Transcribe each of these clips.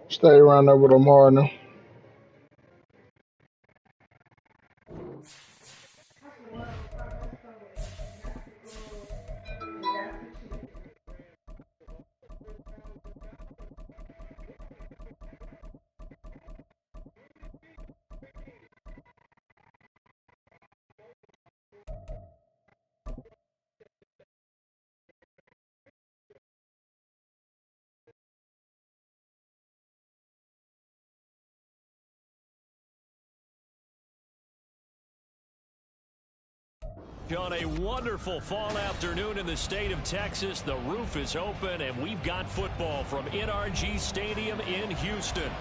Stay around there with Lamar now. On a wonderful fall afternoon in the state of Texas, the roof is open, and we've got football from NRG Stadium in Houston.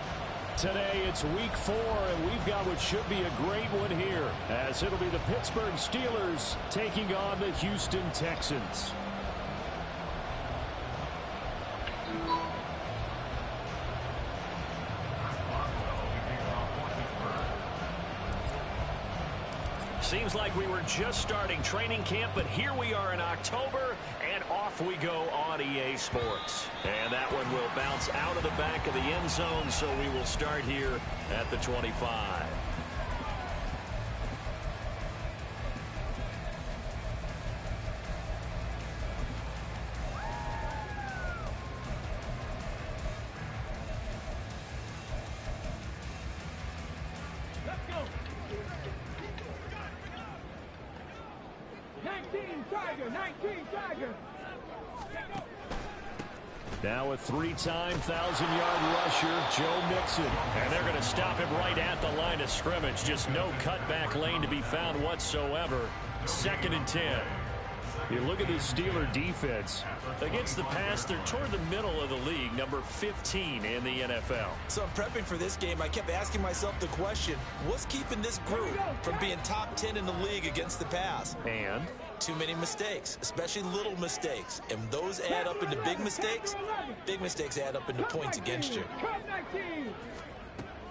Today, it's week 4, and we've got what should be a great one here, as it'll be the Pittsburgh Steelers taking on the Houston Texans. Seems like we were just starting training camp, but here we are in October, and off we go on EA Sports. And that one will bounce out of the back of the end zone, so we will start here at the 25. Now a 3-time 1,000-yard rusher, Joe Mixon. And they're going to stop him right at the line of scrimmage. Just no cutback lane to be found whatsoever. 2nd and 10. You look at the Steeler defense. Against the pass, they're toward the middle of the league, number 15 in the NFL. So I'm prepping for this game. I kept asking myself the question, what's keeping this group from being top 10 in the league against the pass? And? Too many mistakes, especially little mistakes. And those add up into big mistakes. Big mistakes add up into points against you.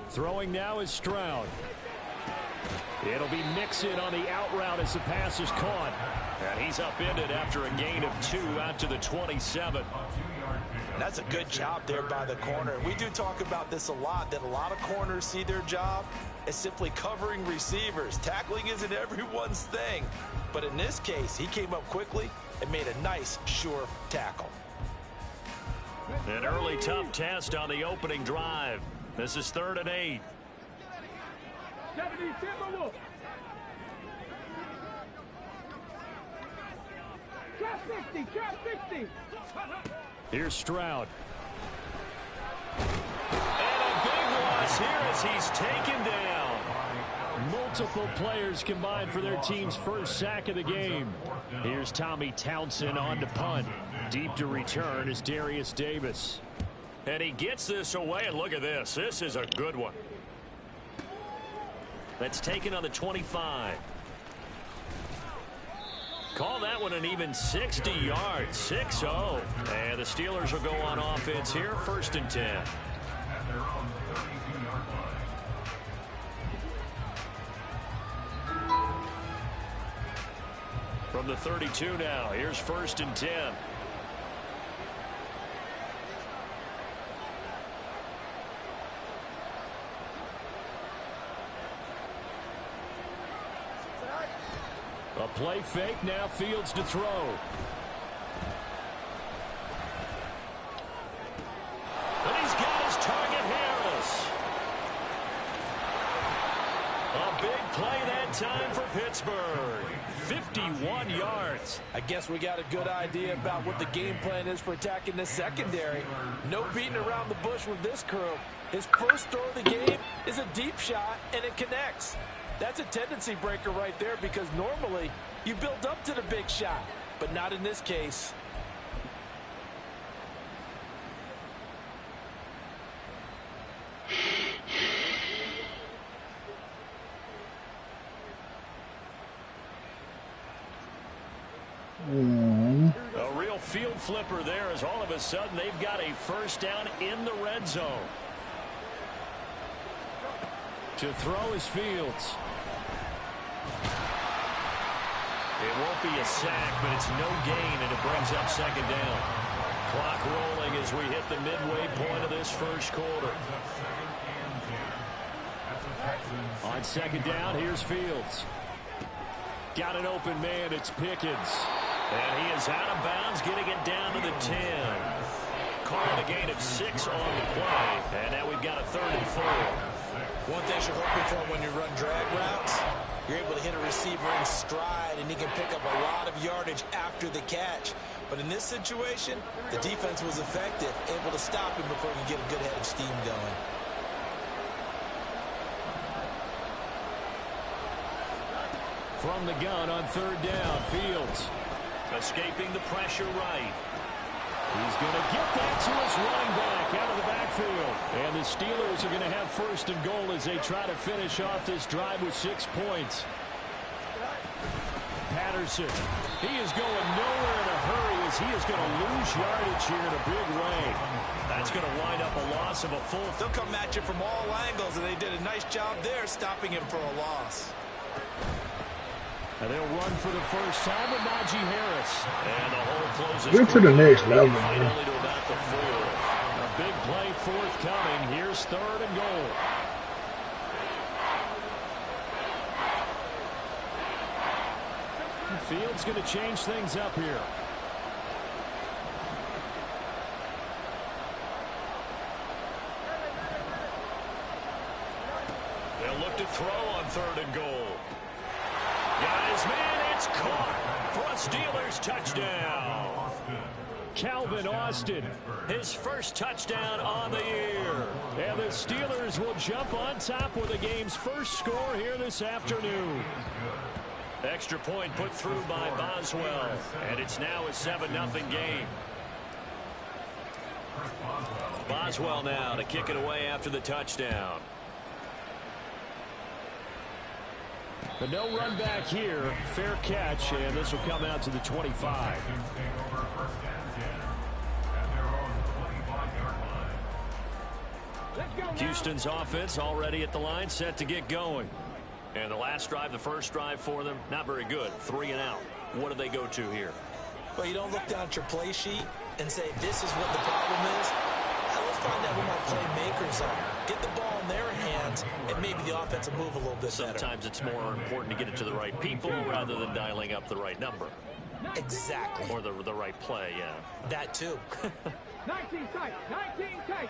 Throwing now is Stroud. It'll be Mixon on the out route as the pass is caught. And he's upended after a gain of 2 out to the 27. That's a good job there by the corner. We do talk about this a lot, that a lot of corners see their job as simply covering receivers. Tackling isn't everyone's thing. But in this case, he came up quickly and made a nice, sure tackle. An early tough test on the opening drive. This is 3rd and 8. Here's Stroud. And a big loss here as he's taken down. Multiple players combined for their team's first sack of the game. Here's Tommy Townsend on to punt. Deep to return is Darius Davis. And he gets this away, and look at this. This is a good one. That's taken on the 25. Call that one an even 60 yards, 6-0. And the Steelers will go on offense here, 1st and 10. From the 32 now, here's 1st and 10. A play fake, now Fields to throw. And he's got his target, Harris. A big play that time for Pittsburgh. 51 yards. I guess we got a good idea about what the game plan is for attacking this secondary. No beating around the bush with this crew. His first throw of the game is a deep shot, and it connects. That's a tendency breaker right there, because normally you build up to the big shot, but not in this case. A real field flipper there, as all of a sudden they've got a first down in the red zone. To throw is Fields. It won't be a sack, but it's no gain, and it brings up second down. Clock rolling as we hit the midway point of this first quarter. On second down, here's Fields. Got an open man, it's Pickens. And he is out of bounds, getting it down to the 10. Calling a gain of 6 on the play. And now we've got a 3rd and 4. One thing you're hoping for when you run drag routes, you're able to hit a receiver in stride, and he can pick up a lot of yardage after the catch. But in this situation, the defense was effective, able to stop him before he could get a good head of steam going. From the gun on 3rd down, Fields escaping the pressure right. He's going to get that to his running back out of the backfield. And the Steelers are going to have 1st and goal as they try to finish off this drive with 6 points. Patterson, he is going nowhere in a hurry as he is going to lose yardage here in a big way. That's going to wind up a loss of a full. They'll come at you from all angles, and they did a nice job there stopping him for a loss. And they'll run for the first time with Najee Harris. And the hole closes. Get to the next level, man. Finally to about the 4. A big play forthcoming. Here's 3rd and goal. Fields going to change things up here. They'll look to throw on 3rd and goal. Got his man, it's caught for a Steelers touchdown. Calvin Austin, his first touchdown on the year. And the Steelers will jump on top with the game's first score here this afternoon. Extra point put through by Boswell, and it's now a 7-0 game. Boswell now to kick it away after the touchdown. But no run back here. Fair catch, and this will come out to the 25. Houston's offense already at the line, set to get going. And the last drive, the first drive for them, not very good. 3 and out. What do they go to here? Well, you don't look down at your play sheet and say, this is what the problem is. Let's find out who my playmakers are. Get the ball in their hands, and maybe the offense will move a little bit better. Sometimes it's more important to get it to the right people rather than dialing up the right number. Exactly. Or the right play, yeah. That too. 19 tight, 19 tight.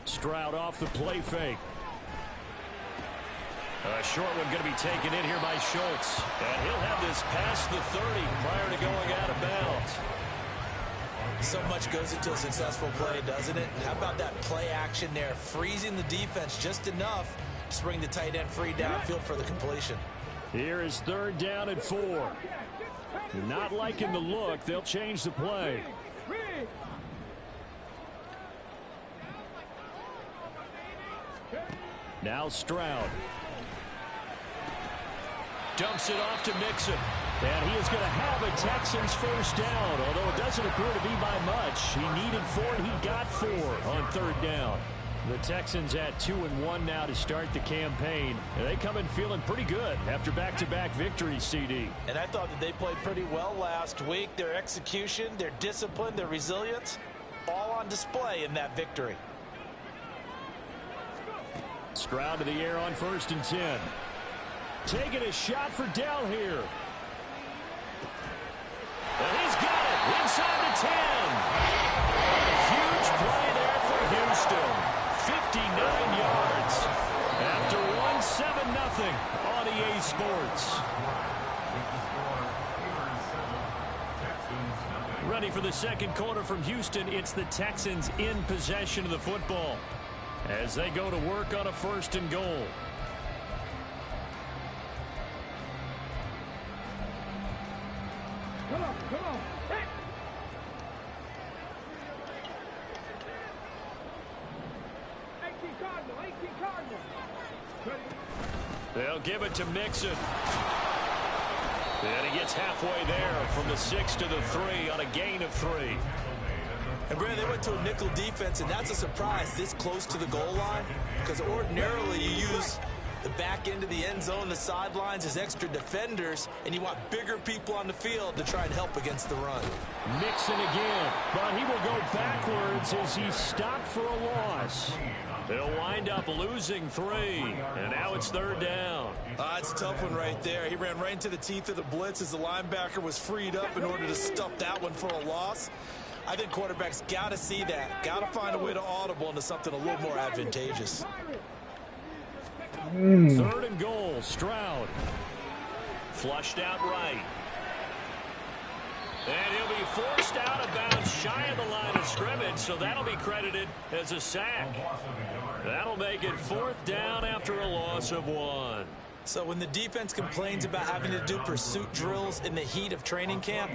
Stroud off the play fake. A short one going to be taken in here by Schultz. And he'll have this past the 30 prior to going out of bounds. So much goes into a successful play, doesn't it? How about that play action there? Freezing the defense just enough to bring the tight end free downfield for the completion. Here is 3rd down and 4. You're not liking the look. They'll change the play. Now Stroud. Dumps it off to Mixon. And he is going to have a Texans first down, although it doesn't appear to be by much. He needed 4, and he got 4 on 3rd down. The Texans at 2-1 now to start the campaign. And they come in feeling pretty good after back-to-back victories, CD. And I thought that they played pretty well last week. Their execution, their discipline, their resilience, all on display in that victory. Stroud to the air on 1st and 10. Taking a shot for Dell here. And he's got it inside the 10. Huge play there for Houston. 59 yards after 1-7-0 on EA Sports. Ready for the second quarter from Houston. It's the Texans in possession of the football as they go to work on a 1st and goal. Come on, come on. Hey. 18 Cardinal, 18 Cardinal. They'll give it to Mixon. And he gets halfway there from the 6 to the 3 on a gain of 3. And Brandon, they went to a nickel defense, and that's a surprise this close to the goal line, because ordinarily you use The back end of the end zone, the sidelines, is extra defenders, and you want bigger people on the field to try and help against the run. Mixon again, but he will go backwards as he's stopped for a loss. They'll wind up losing 3, and now it's 3rd down. It's a tough one right there. He ran right into the teeth of the blitz as the linebacker was freed up in order to stuff that one for a loss. I think quarterbacks got to see that. Got to find a way to audible into something a little more advantageous. 3rd and goal, Stroud. Flushed out right. And he'll be forced out of bounds shy of the line of scrimmage, so that'll be credited as a sack. That'll make it 4th down after a loss of 1. So when the defense complains about having to do pursuit drills in the heat of training camp,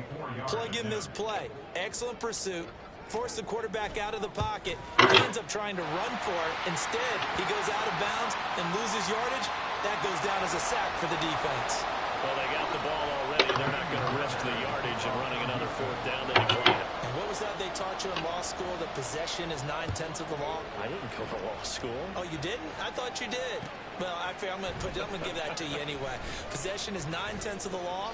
plug in this play. Excellent pursuit. Force the quarterback out of the pocket. He ends up trying to run for it. Instead, he goes out of bounds and loses yardage. That goes down as a sack for the defense. Well, they got the ball already. They're not going to risk the yardage and running another 4th down. They decline it. And what was that they taught you in law school, that possession is 9/10 of the law? I didn't go to law school. Oh, you didn't? I thought you did. Well, I'm going to give that to you anyway. Possession is 9/10 of the law,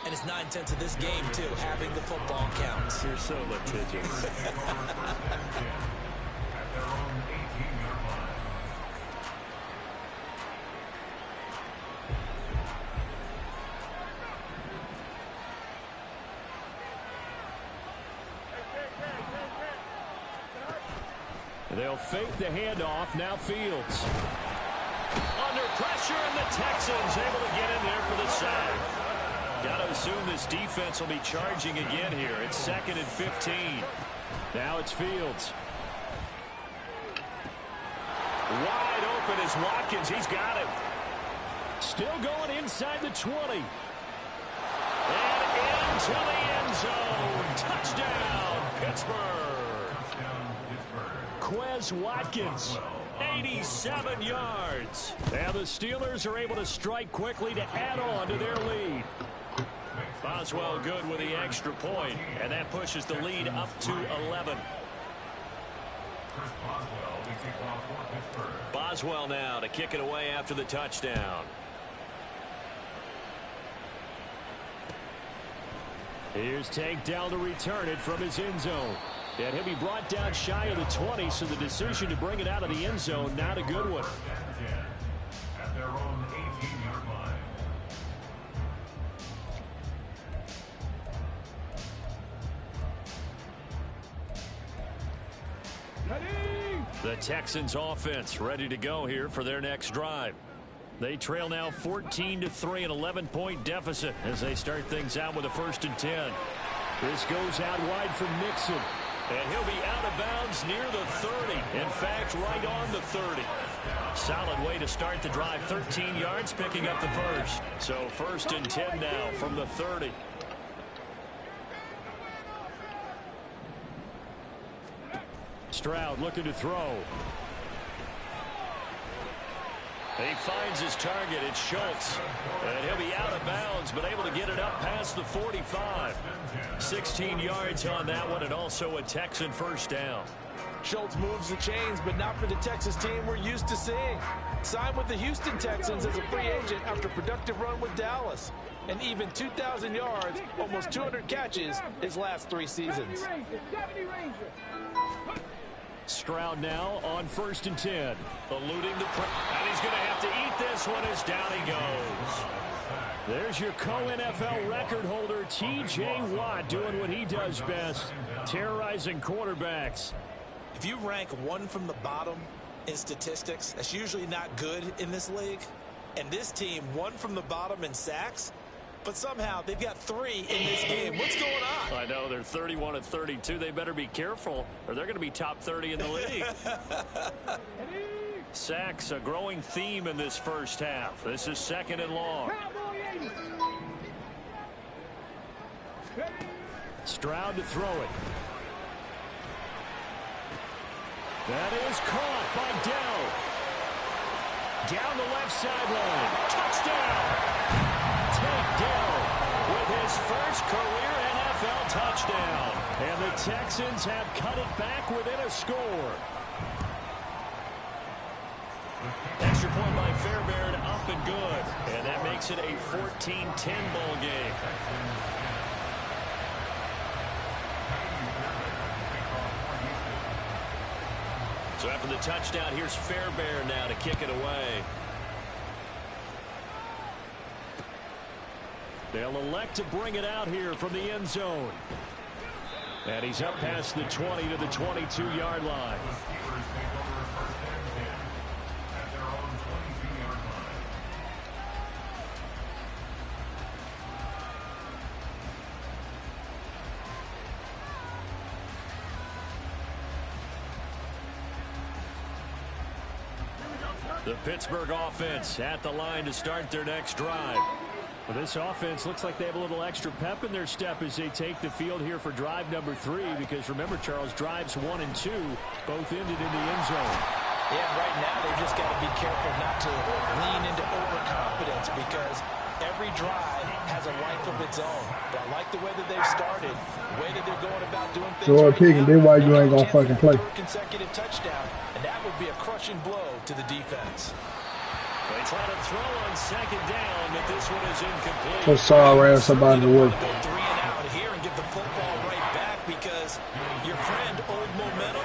and it's 9/10 of this game, too. Having the football counts. You're so litigious. They'll fake the handoff. Now Fields. Under pressure, and the Texans able to get in there for the sack. Got to assume this defense will be charging again here. It's 2nd and 15. Now it's Fields. Wide open is Watkins. He's got him. Still going inside the 20. And into the end zone. Touchdown, Pittsburgh. Quez Watkins, 87 yards. And the Steelers are able to strike quickly to add on to their lead. Boswell good with the extra point, and that pushes the lead up to 11. Boswell now to kick it away after the touchdown. Here's Tank Dell to return it from his end zone. And he'll be brought down shy of the 20, so the decision to bring it out of the end zone, not a good one. At their own 18-yard line. The Texans offense ready to go here for their next drive. They trail now 14-3, an 11-point deficit as they start things out with a 1st and 10. This goes out wide for Mixon. And he'll be out of bounds near the 30. In fact, right on the 30. Solid way to start the drive. 13 yards, picking up the first. So 1st and 10 now from the 30. Stroud looking to throw. He finds his target. It's Schultz. And he'll be out of bounds, but able to get it up past the 45. 16 yards on that one, and also a Texan 1st down. Schultz moves the chains, but not for the Texas team we're used to seeing. Signed with the Houston Texans as a free agent after a productive run with Dallas. And even 2,000 yards, almost 200 catches his last 3 seasons. Stroud now on 1st and 10. Eluding the and he's going to have to eat this one as down he goes. There's your co-NFL record holder, T.J. Watt, doing what he does best, terrorizing quarterbacks. If you rank 1 from the bottom in statistics, that's usually not good in this league. And this team, 1 from the bottom in sacks, but somehow they've got 3 in this game. What's going on? I know, they're 31-32. They better be careful, or they're going to be top 30 in the league. Sacks, a growing theme in this first half. This is 2nd and long. Stroud to throw it. That is caught by Dell. Down the left sideline. Touchdown. Tank Dell with his first career NFL touchdown. And the Texans have cut it back within a score. Extra point by Fairbairn, up and good. And that makes it a 14-10 ball game. So after the touchdown, here's Fairbairn now to kick it away. They'll elect to bring it out here from the end zone. And he's up past the 20 to the 22-yard line. The Pittsburgh offense at the line to start their next drive. Well, this offense looks like they have a little extra pep in their step as they take the field here for drive number 3, because remember, Charles, drives 1 and 2 both ended in the end zone. Yeah, right now they've just got to be careful not to lean into overconfidence, because every drive has a life of its own. But I like the way that they've started, the way that they're going about doing things. So picking, then why you ain't gonna fucking play? Consecutive touchdown, and that would be a crushing blow to the defense. They try to throw on second down, but this one is incomplete. So sorry, ass somebody to work. Go 3 and out here and get the football right back, because your friend, Old Momentum,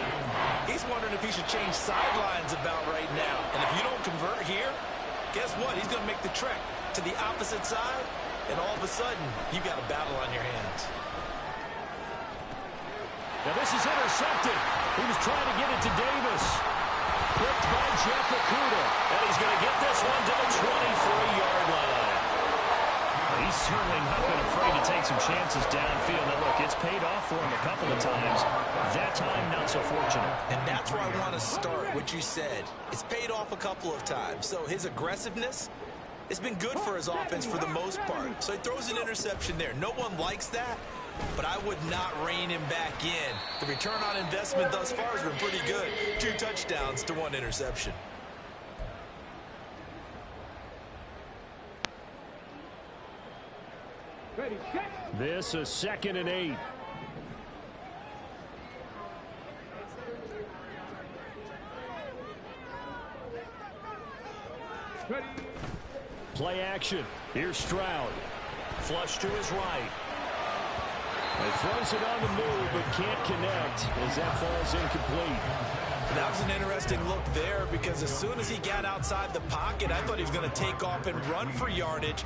he's wondering if he should change sidelines about right now. And if you don't convert here, guess what? He's going to make the trek to the opposite side, and all of a sudden, you got a battle on your hands. Now this is intercepted. He was trying to get it to Davis. Picked by Jeff Okudah. And he's going to get this one to the 23-yard line. He's certainly not been afraid to take some chances downfield. Now look, it's paid off for him a couple of times. That time, not so fortunate. And that's where I want to start, what you said. It's paid off a couple of times. So his aggressiveness, it's been good for his offense for the most part. So he throws an interception there. No one likes that, but I would not rein him back in. The return on investment thus far has been pretty good. 2 touchdowns to 1 interception. Ready, set. This is 2nd and 8. Ready. Play action. Here's Stroud. Flush to his right. He throws it on the move, but can't connect as that falls incomplete. That was an interesting look there, because as soon as he got outside the pocket, I thought he was going to take off and run for yardage.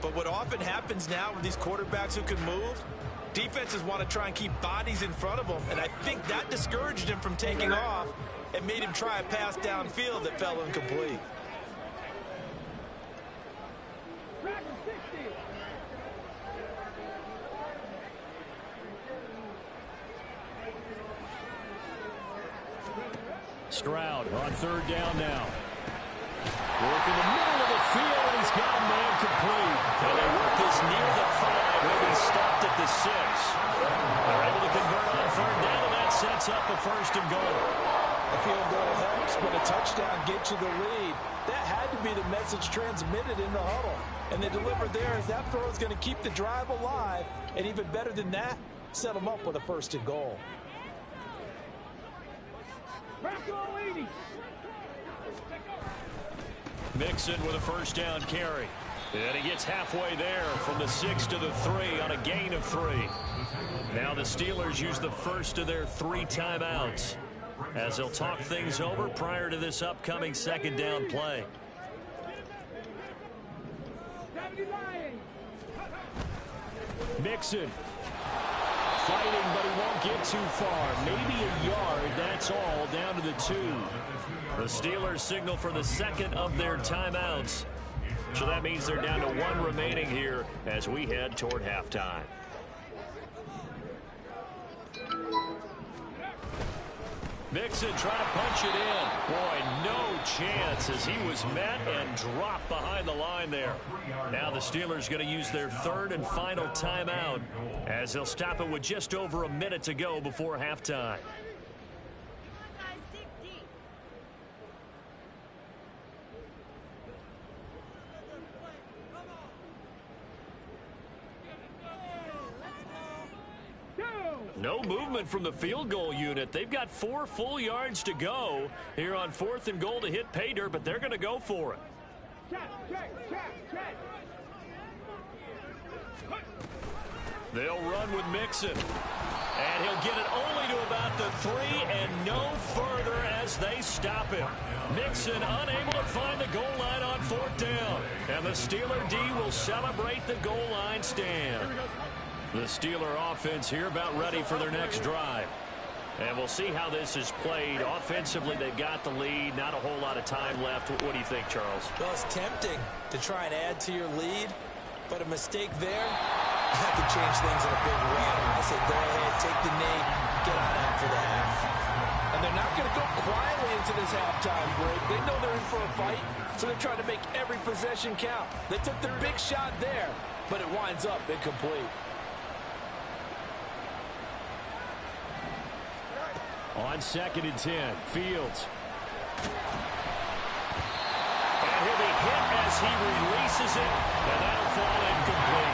But what often happens now with these quarterbacks who can move, defenses want to try and keep bodies in front of them, and I think that discouraged him from taking off and made him try a pass downfield that fell incomplete. Stroud on 3rd down now. Work in the middle of the field, and he's got a man complete. And they work this near the 5. He'll be stopped at the 6. They're able to convert on 3rd down, and that sets up a 1st and goal. A field goal helps, but a touchdown gets you the lead. That had to be the message transmitted in the huddle. And they delivered there, as that throw is going to keep the drive alive. And even better than that, set them up with a 1st and goal. Mixon with a 1st down carry. And he gets halfway there from the 6 to the 3 on a gain of 3. Now the Steelers use the first of their 3 timeouts as they'll talk things over prior to this upcoming 2nd down play. Mixon fighting, but he won't get too far. Maybe a yard, that's all, down to the 2. The Steelers signal for the 2nd of their timeouts. So that means they're down to 1 remaining here as we head toward halftime. Mixon trying to punch it in. Boy, no chance as he was met and dropped behind the line there. Now the Steelers going to use their 3rd and final timeout as they'll stop it with just over a minute to go before halftime. No movement from the field goal unit. They've got 4 full yards to go here on 4th and goal to hit pay dirt, but they're going to go for it. They'll run with Mixon. And he'll get it only to about the 3 and no further as they stop him. Mixon unable to find the goal line on 4th down. And the Steeler D will celebrate the goal line stand. The Steeler offense here about ready for their next drive. And we'll see how this is played. Offensively, they've got the lead. Not a whole lot of time left. What do you think, Charles? Well, it's tempting to try and add to your lead, but a mistake there have to change things in a big way. I say go ahead, take the knee, get on out for the half. And they're not going to go quietly into this halftime break. They know they're in for a fight, so they're trying to make every possession count. They took the big shot there, but it winds up incomplete. On 2nd and 10, Fields. And he'll be hit as he releases it, and that'll fall incomplete.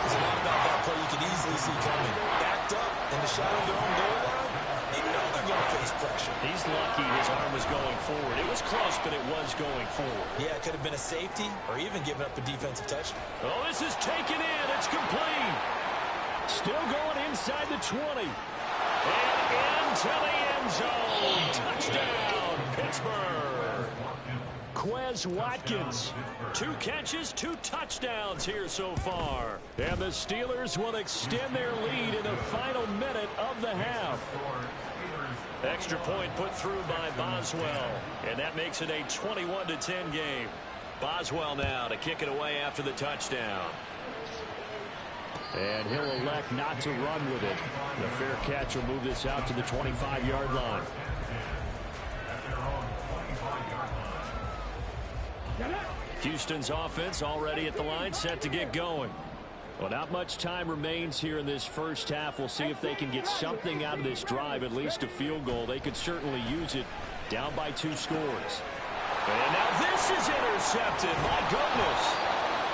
There's a lot about that play you can easily see coming. Backed up in the shadow of their own goal line, you know they're going to face pressure. He's lucky his arm was going forward. It was close, but it was going forward. Yeah, it could have been a safety or even given up a defensive touchdown. Oh, this is taken in. It's complete. Still going inside the 20. And into the end zone. Touchdown, Pittsburgh. Quez Watkins. 2 catches, 2 touchdowns here so far. And the Steelers will extend their lead in the final minute of the half. Extra point put through by Boswell. And that makes it a 21-10 game. Boswell now to kick it away after the touchdown. And he'll elect not to run with it. The fair catch will move this out to the 25-yard line. Houston's offense already at the line, set to get going. Well, not much time remains here in this first half. We'll see if they can get something out of this drive, at least a field goal. They could certainly use it, down by 2 scores. And now this is intercepted. My goodness.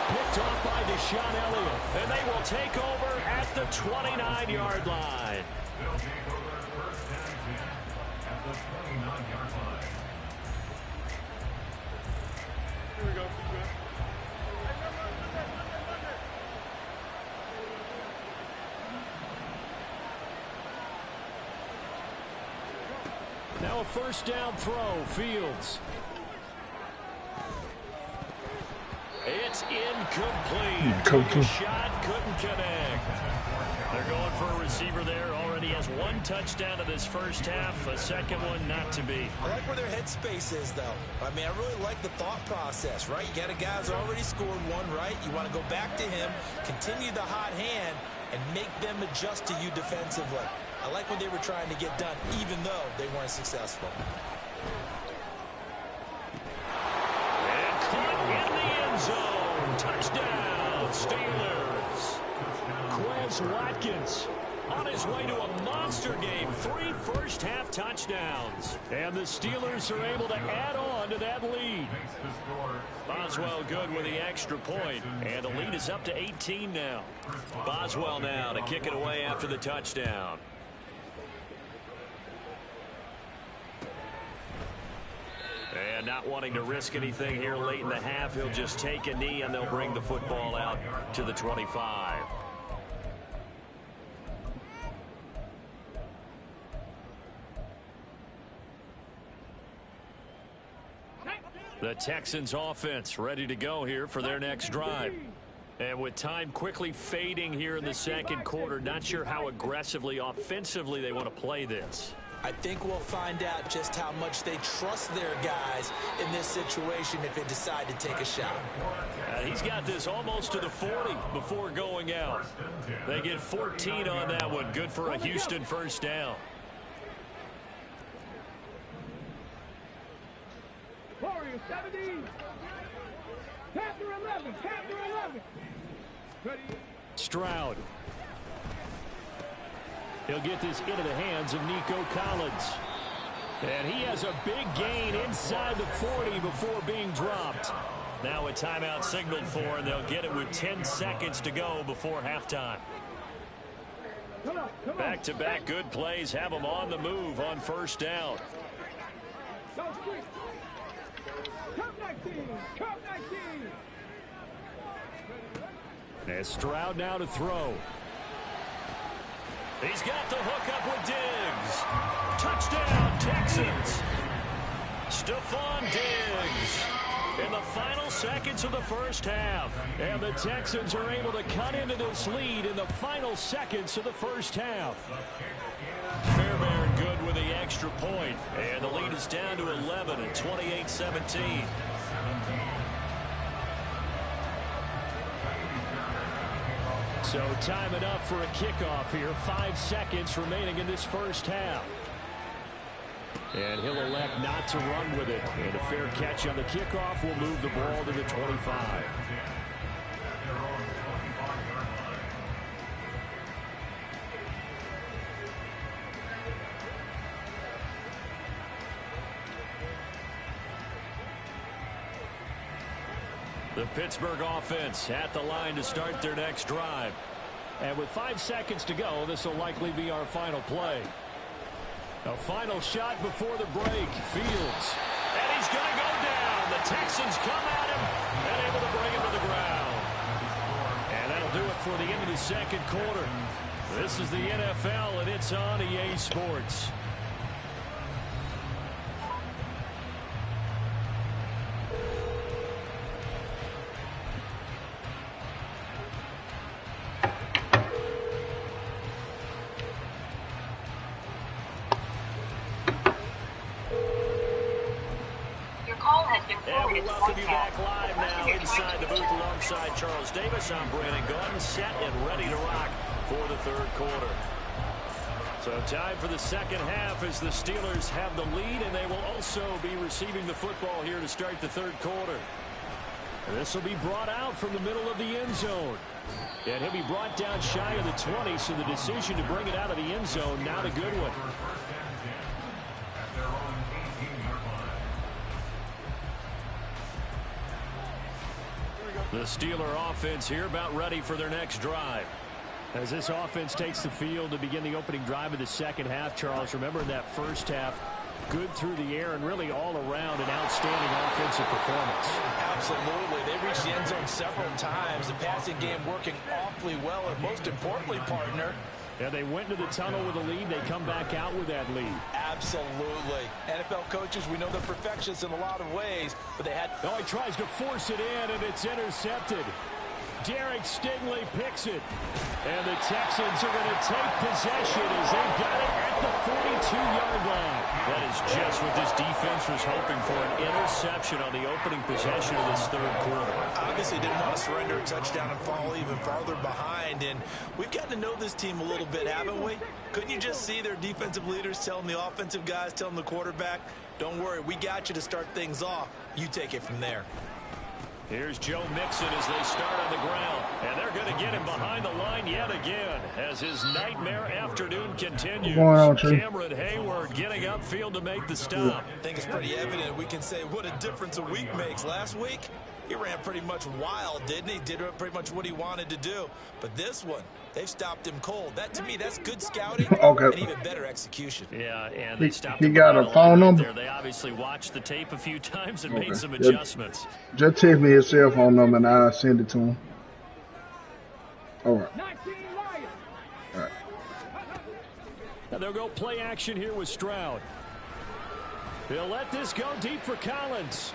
Picked off by Deshaun Elliott. And they will take over at the 29-yard line. They'll take over first and 10 at the 29-yard line. Here we go. Now a first down throw, Fields. It's incomplete. Shot couldn't connect. They're going for a receiver there. Already has 1 touchdown in this first half. A second one not to be. I like where their headspace is, though. I mean, I really like the thought process, right? You got a guy who's already scored 1, right? You want to go back to him, continue the hot hand, and make them adjust to you defensively. I like what they were trying to get done, even though they weren't successful. And caught in the end zone. Touchdown, Steelers. Quez Watkins on his way to a monster game. 3 first-half touchdowns. And the Steelers are able to add on to that lead. Boswell good with the extra point. And the lead is up to 18 now. Boswell now to kick it away after the touchdown. And not wanting to risk anything here late in the half, he'll just take a knee and they'll bring the football out to the 25. The Texans offense ready to go here for their next drive. And with time quickly fading here in the second quarter, not sure how aggressively, offensively they want to play this. I think we'll find out just how much they trust their guys in this situation if they decide to take a shot. He's got this almost to the 40 before going out. They get 14 on that one. Good for a Houston first down. Warriors 17. Panther 11. Panther 11. Ready. Stroud. He'll get this into the hands of Nico Collins. And he has a big gain inside the 40 before being dropped. Now a timeout signaled for, and they'll get it with 10 seconds to go before halftime. Back-to-back good plays have them on the move on first down. And Stroud now to throw. He's got the hook up with Diggs. Touchdown, Texans. Stephon Diggs in the final seconds of the first half. And the Texans are able to cut into this lead in the final seconds of the first half. Fairbairn good with the extra point. And the lead is down to 11 at 28-17. So time enough for a kickoff here. 5 seconds remaining in this first half. And he'll elect not to run with it. And a fair catch on the kickoff will move the ball to the 25. The Pittsburgh offense at the line to start their next drive. And with 5 seconds to go, this will likely be our final play. A final shot before the break. Fields. And he's going to go down. The Texans come at him and able to bring him to the ground. And that'll do it for the end of the second quarter. This is the NFL, and it's on EA Sports. And we welcome you back live now inside the booth alongside Charles Davis. I'm Brandon Gordon, set and ready to rock for the third quarter. So time for the second half as the Steelers have the lead, and they will also be receiving the football here to start the third quarter. This will be brought out from the middle of the end zone. And he'll be brought down shy of the 20, so the decision to bring it out of the end zone, not a good one. The Steeler offense here about ready for their next drive. As this offense takes the field to begin the opening drive of the second half, Charles, remember in that first half, good through the air and really all around an outstanding offensive performance. Absolutely. They reached the end zone several times. The passing game working awfully well, and most importantly, partner, yeah, they went into the tunnel with a lead. They come back out with that lead. Absolutely. NFL coaches, we know they're perfectionists in a lot of ways, but they had... Oh, he tries to force it in, and it's intercepted. Derek Stingley picks it. And the Texans are going to take possession as they've got it at the 42-yard line. That is just what this defense was hoping for, an interception on the opening possession of this third quarter. Obviously didn't want to surrender a touchdown and fall even farther behind, and we've gotten to know this team a little bit, haven't we? Couldn't you just see their defensive leaders telling the offensive guys, telling the quarterback, don't worry, we got you to start things off. You take it from there. Here's Joe Mixon as they start on the ground. And they're going to get him behind the line yet again as his nightmare afternoon continues. Cameron Hayward getting upfield to make the stop. I think it's pretty evident. We can say what a difference a week makes. Last week, he ran pretty much wild, didn't he? Did pretty much what he wanted to do. But this one, they've stopped him cold. That, to me, that's good scouting and even better execution. Yeah, and they stopped him. He got a phone number? There. They obviously watched the tape a few times and made some adjustments. Just text me his cell phone number and I'll send it to him. All right. All right. Now they'll go play action here with Stroud. He'll let this go deep for Collins.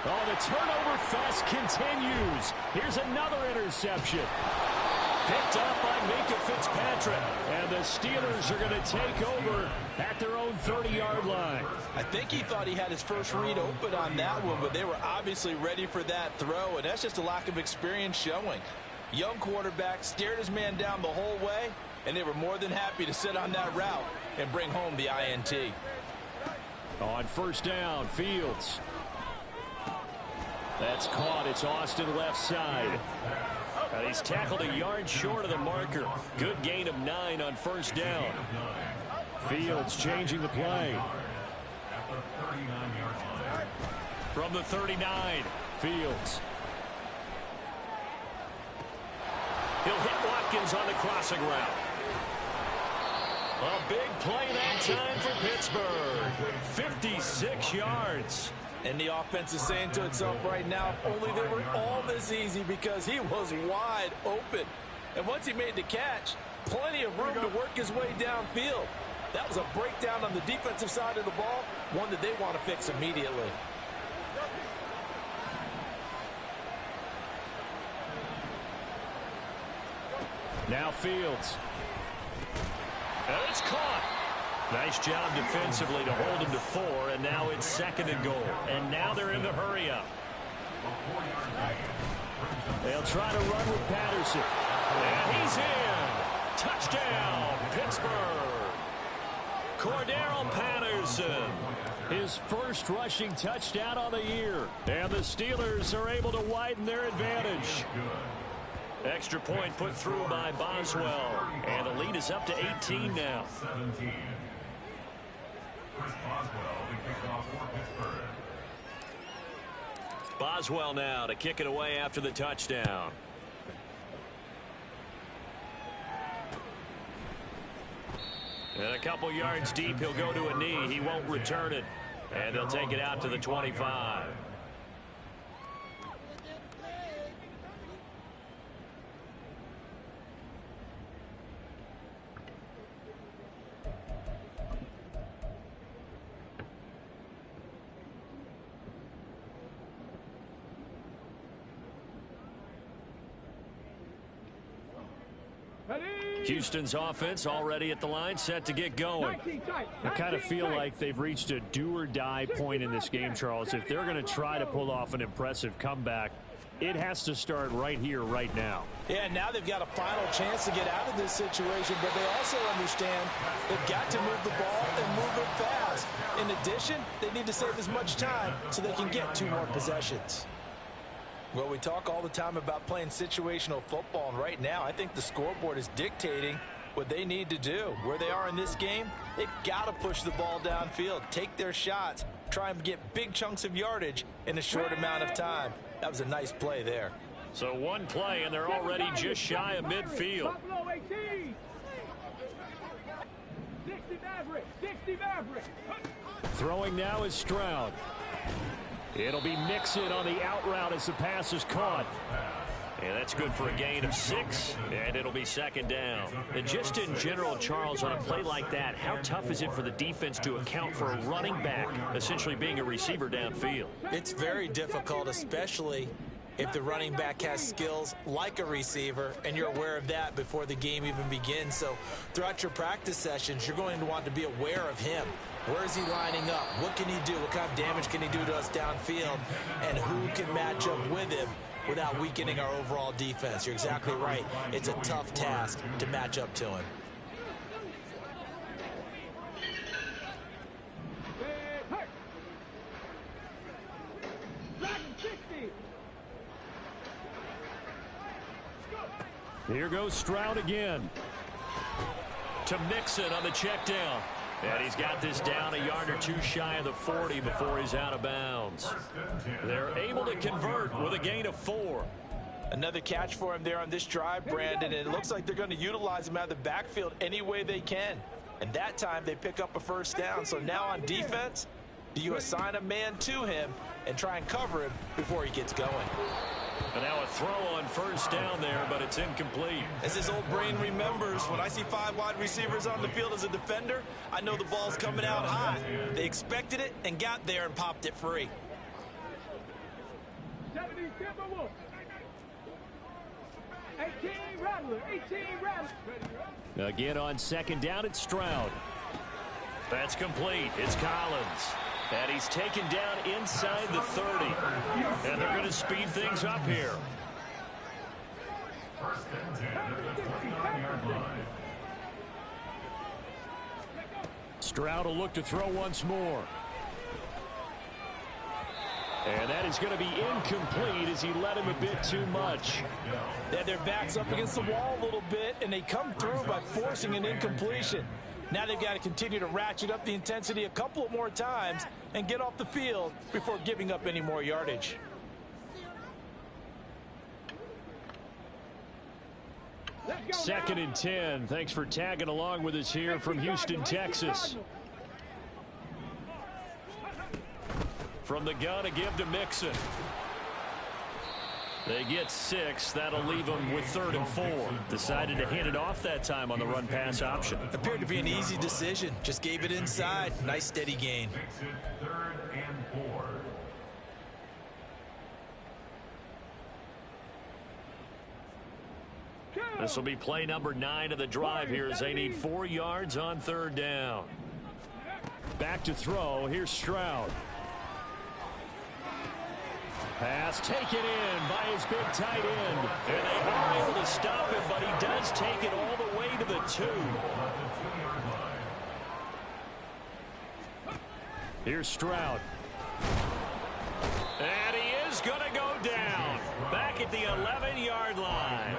Oh, the turnover fest continues. Here's another interception. Picked up by Minka Fitzpatrick. And the Steelers are going to take over at their own 30-yard line. I think he thought he had his first read open on that one, but they were obviously ready for that throw, and that's just a lack of experience showing. Young quarterback stared his man down the whole way, and they were more than happy to sit on that route and bring home the INT. On first down, Fields. That's caught. It's Austin left side. And he's tackled a yard short of the marker. Good gain of 9 on first down. Fields changing the play. From the 39, Fields. He'll hit Watkins on the crossing route. A big play that time for Pittsburgh. 56 yards. And the offense is saying to itself right now, if only they were all this easy, because he was wide open. And once he made the catch, plenty of room to work his way downfield. That was a breakdown on the defensive side of the ball, one that they want to fix immediately. Now Fields. And it's caught. Nice job defensively to hold him to 4, and now it's 2nd and goal. And now they're in the hurry-up. They'll try to run with Patterson. And he's in. Touchdown, Pittsburgh. Cordarrelle Patterson. His first rushing touchdown on the year. And the Steelers are able to widen their advantage. Extra point put through by Boswell. And the lead is up to 18 now. 17. Chris Boswell, the kickoff for Pittsburgh. Boswell now to kick it away after the touchdown. And a couple yards deep, he'll go to a knee. He won't return it. And they'll take it out to the 25. Houston's offense already at the line, set to get going. I kind of feel like they've reached a do-or-die point in this game, Charles. If they're going to try to pull off an impressive comeback, it has to start right here, right now. Yeah, now they've got a final chance to get out of this situation, but they also understand they've got to move the ball and move it fast. In addition, they need to save as much time so they can get 2 more possessions. Well, we talk all the time about playing situational football, and right now I think the scoreboard is dictating what they need to do. Where they are in this game, they've got to push the ball downfield, take their shots, try and get big chunks of yardage in a short amount of time. That was a nice play there. So one play, and they're already just shy of midfield. Buffalo 18. 60 Maverick. 60 Maverick. Throwing now is Stroud. It'll be Mixon on the out route as the pass is caught. And that's good for a gain of 6, and it'll be 2nd down. And just in general, Charles, on a play like that, how tough is it for the defense to account for a running back essentially being a receiver downfield? It's very difficult, especially if the running back has skills like a receiver, and you're aware of that before the game even begins. So throughout your practice sessions, you're going to want to be aware of him. Where is he lining up? What can he do? What kind of damage can he do to us downfield? And who can match up with him without weakening our overall defense? You're exactly right. It's a tough task to match up to him. Here goes Stroud again. To Mixon on the check down. And he's got this down a yard or 2 shy of the 40 before he's out of bounds. They're able to convert with a gain of 4. Another catch for him there on this drive, Brandon, and it looks like they're going to utilize him out of the backfield any way they can. And that time they pick up a 1st down. So now on defense, do you assign a man to him and try and cover him before he gets going? And now a throw on 1st down there, but it's incomplete. As his old brain remembers, when I see 5 wide receivers on the field as a defender, I know the ball's coming out hot. They expected it and got there and popped it free. 70 Timberwolves. 18 Rattler. 18 Rattler. Again on 2nd down, it's Stroud. That's complete. It's Collins. And he's taken down inside the 30. And they're going to speed things up here. 1st and 10 at the 49-yard line. Stroud will look to throw once more. And that is going to be incomplete as he led him a bit too much. They had their backs up against the wall a little bit, and they come through by forcing an incompletion. Now they've got to continue to ratchet up the intensity a couple of more times and get off the field before giving up any more yardage. 2nd and 10. Thanks for tagging along with us here from Houston, Texas. From the gun, a give to Mixon. They get 6. That'll leave them with 3rd and 4. Decided to hand it off that time on the run-pass option. Appeared to be an easy decision. Just gave it inside. Nice steady gain. 3rd and 4. This will be play number 9 of the drive here as they need 4 yards on 3rd down. Back to throw. Here's Stroud. Pass taken in by his big tight end. And they are able to stop him, but he does take it all the way to the 2. Here's Stroud. And he is going to go down. Back at the 11-yard line.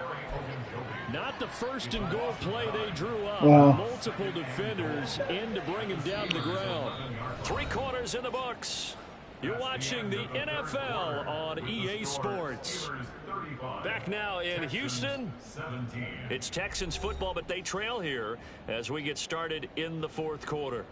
Not the 1st and goal play they drew up. Multiple defenders in to bring him down to the ground. 3 quarters in the books. You're watching the NFL on EA Sports. Back now in Houston. It's Texans football, but they trail here as we get started in the 4th quarter.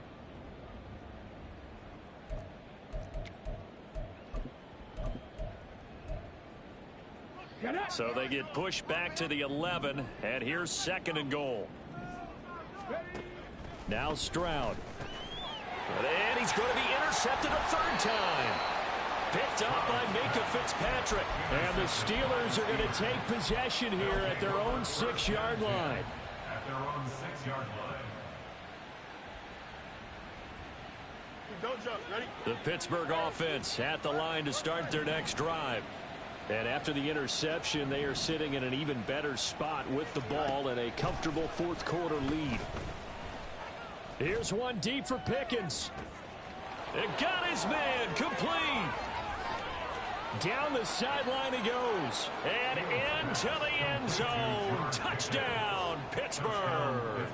So they get pushed back to the 11, and here's 2nd and goal. Now Stroud. And he's going to be intercepted a 3rd time. Picked up by Minka Fitzpatrick. And the Steelers are going to take possession here at their own 6-yard line. At their own 6-yard line. Don't jump. Ready? The Pittsburgh offense at the line to start their next drive. And after the interception, they are sitting in an even better spot with the ball and a comfortable 4th quarter lead. Here's one deep for Pickens. It got his man complete. Down the sideline he goes. And into the end zone. Touchdown, Pittsburgh.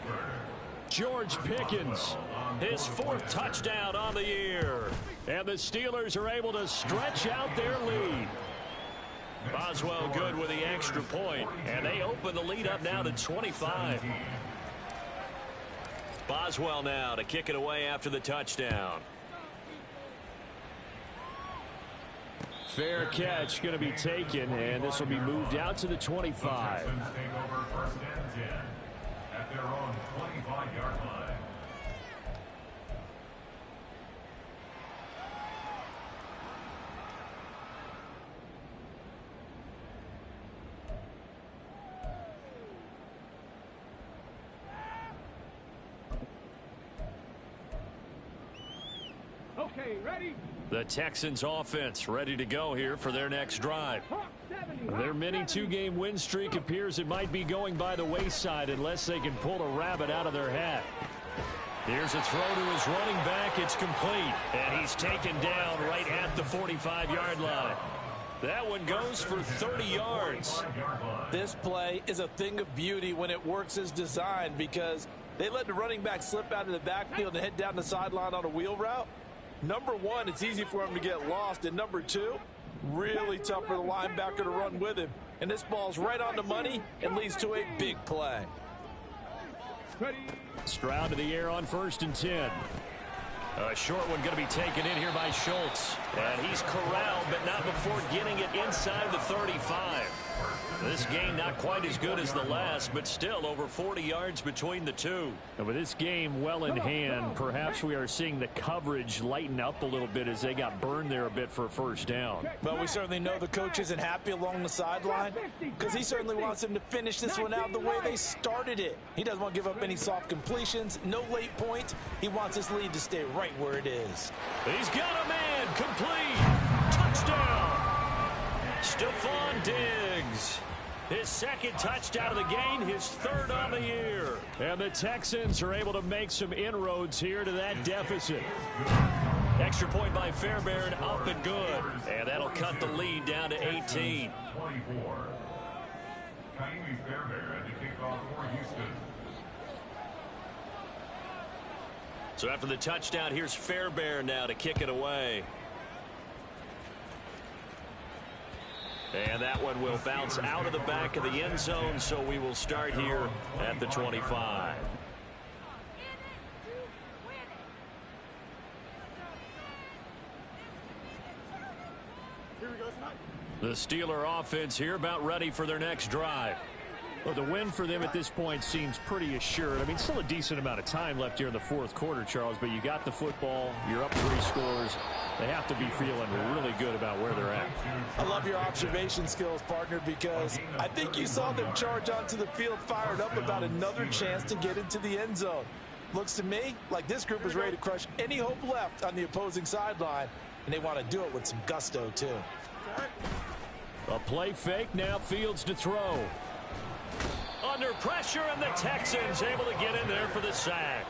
George Pickens, his 4th touchdown on the year. And the Steelers are able to stretch out their lead. Boswell good with the extra point. And they open the lead up now to 25. Boswell now to kick it away after the touchdown. Fair catch going to be taken, and this will be moved out to the 25. Texans take over 1st and 10 at their own 25-yard line. Okay, ready? The Texans offense ready to go here for their next drive. Their mini 2-game win streak appears it might be going by the wayside unless they can pull a rabbit out of their hat. Here's a throw to his running back. It's complete. And he's taken down right at the 45-yard line. That one goes for 30 yards. This play is a thing of beauty when it works as designed because they let the running back slip out of the backfield and head down the sideline on a wheel route. Number 1, it's easy for him to get lost. And number 2, really tough for the linebacker to run with him. And this ball's right on the money and leads to a big play. Stroud to the air on 1st and 10. A short one going to be taken in here by Schultz. And he's corralled, but not before getting it inside the 35. This game not quite as good as the last, but still over 40 yards between the two. And with this game well in hand, perhaps we are seeing the coverage lighten up a little bit as they got burned there a bit for a 1st down. Well, we certainly know the coach isn't happy along the sideline because he certainly wants them to finish this one out the way they started it. He doesn't want to give up any soft completions, no late points. He wants his lead to stay right where it is. He's got a man complete. Touchdown. Stephon Diggs. His 2nd touchdown of the game, his 3rd on the year. And the Texans are able to make some inroads here to that deficit. Extra point by Fairbairn, up and good. And that'll cut the lead down to 18. 24. Kaimi Fairbairn to kick off for Houston. So after the touchdown, here's Fairbairn now to kick it away. And that one will bounce out of the back of the end zone, so we will start here at the 25. The Steeler offense here about ready for their next drive. Well, the win for them at this point seems pretty assured. I mean, still a decent amount of time left here in the fourth quarter, Charles, but you got the football. You're up 3 scores. They have to be feeling really good about where they're at. I love your observation skills, partner, because I think you saw them charge onto the field fired up about another chance to get into the end zone. Looks to me like this group is ready to crush any hope left on the opposing sideline, and they want to do it with some gusto, too. A play fake, now Fields to throw. Under pressure, and the Texans able to get in there for the sack.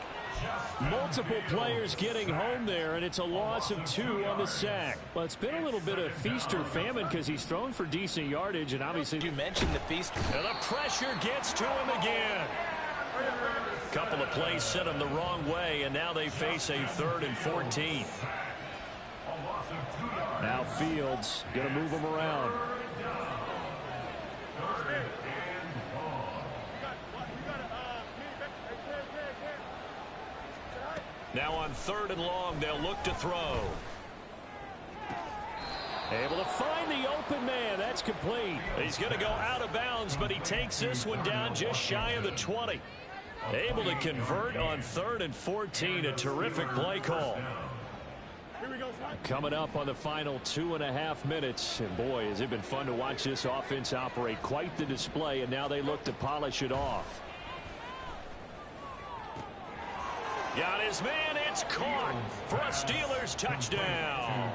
Multiple players getting home there, and it's a loss of 2 on the sack. Well, it's been a little bit of feast or famine because he's thrown for decent yardage, and obviously you mentioned the feast. And the pressure gets to him again. Couple of plays sent him the wrong way, and now they face a 3rd and 14. Now Fields going to move him around. Now on 3rd and long, they'll look to throw. Able to find the open man. That's complete. He's going to go out of bounds, but he takes this one down just shy of the 20. Able to convert on 3rd and 14. A terrific play call. Coming up on the final 2.5 minutes. And boy, has it been fun to watch this offense operate. Quite the display, and now they look to polish it off. Got his man. It's caught for a Steelers touchdown.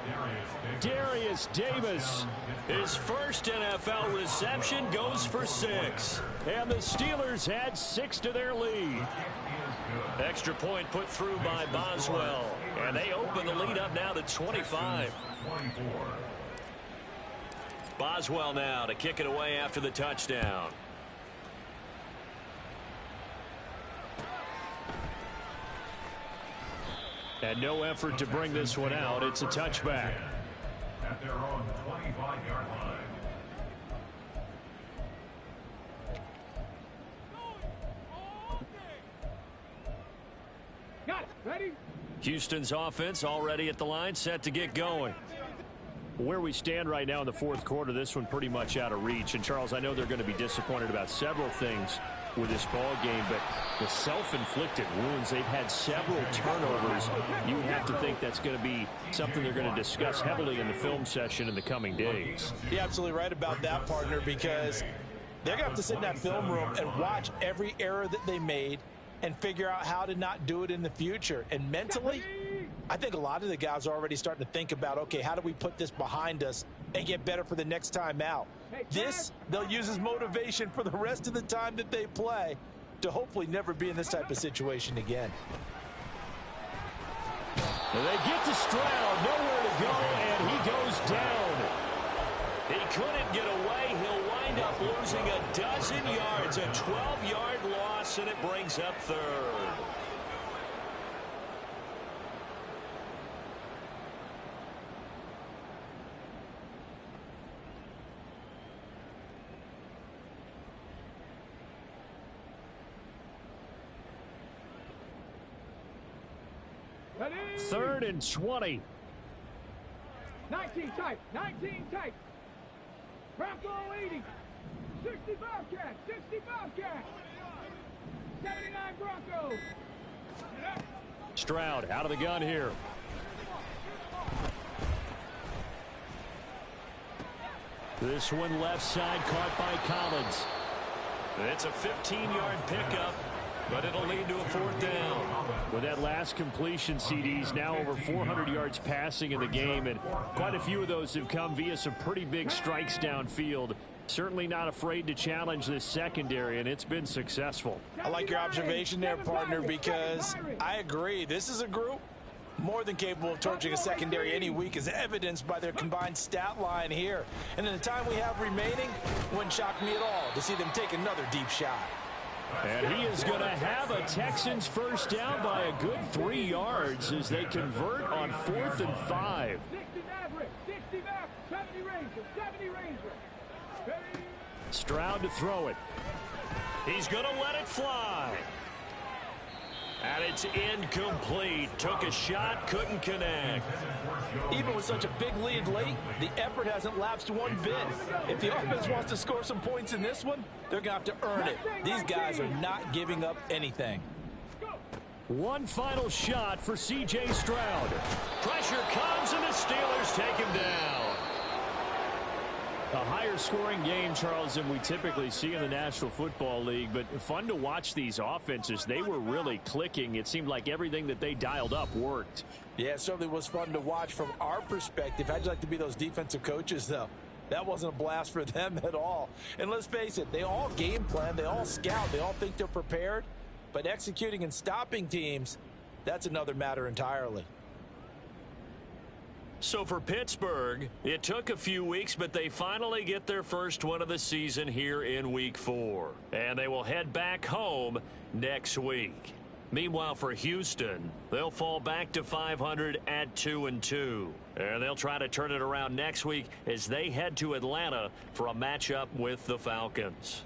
Darius Davis. His first NFL reception goes for 6. And the Steelers add 6 to their lead. Extra point put through by Boswell. And they open the lead up now to 25. Boswell now to kick it away after the touchdown. And no effort to bring this one out. It's a touchback. At their own 25-yard line. Got it. Ready? Houston's offense already at the line, set to get going. Where we stand right now in the fourth quarter, this one pretty much out of reach. And, Charles, I know they're going to be disappointed about several things with this ball game, but the self-inflicted wounds, they've had several turnovers. You have to think that's going to be something they're going to discuss heavily in the film session in the coming days. You're absolutely right about that, partner, because they're going to have to sit in that film room and watch every error that they made and figure out how to not do it in the future. And mentally, I think a lot of the guys are already starting to think about, okay, how do we put this behind us and get better for the next time out? This, they'll use as motivation for the rest of the time that they play to hopefully never be in this type of situation again. And they get to Stroud, nowhere to go, and he goes down. He couldn't get away. He'll wind up losing a dozen yards, a 12-yard loss, and it brings up 3rd. Ready? 3rd and 20. 19 tight. 19 tight. Bronco 80. 65 cat. 65 cat. 79 Broncos. Stroud out of the gun here. This one left side caught by Collins. It's a 15-yard pickup, but it'll lead to a 4th down. With that last completion, CD's now over 400 yards passing in the game, and quite a few of those have come via some pretty big strikes downfield. Certainly not afraid to challenge this secondary, and it's been successful. I like your observation there, partner, because I agree. This is a group more than capable of torching a secondary any week, as evidenced by their combined stat line here. And in the time we have remaining, wouldn't shock me at all to see them take another deep shot. And he is going to have a Texans first down by a good 3 yards as they convert on 4th and 5. 60 Maverick. 60 Maverick. 70 Ranger. 70 Ranger. Stroud to throw it. He's going to let it fly. And it's incomplete. Took a shot, couldn't connect. Even with such a big lead late, the effort hasn't lapsed one bit. If the offense wants to score some points in this one, they're going to have to earn it. These guys are not giving up anything. One final shot for C.J. Stroud. Pressure comes, and the Steelers take him down. A higher scoring game, Charles, than we typically see in the National Football League, but fun to watch these offenses. They were really clicking. It seemed like everything that they dialed up worked. Yeah, it certainly was fun to watch from our perspective. How'd you like to be those defensive coaches, though? That wasn't a blast for them at all. And let's face it, they all game plan, they all scout, they all think they're prepared, but executing and stopping teams, that's another matter entirely. So for Pittsburgh, it took a few weeks, but they finally get their first one of the season here in Week 4. And they will head back home next week. Meanwhile, for Houston, they'll fall back to 500 at 2-2. And they'll try to turn it around next week as they head to Atlanta for a matchup with the Falcons.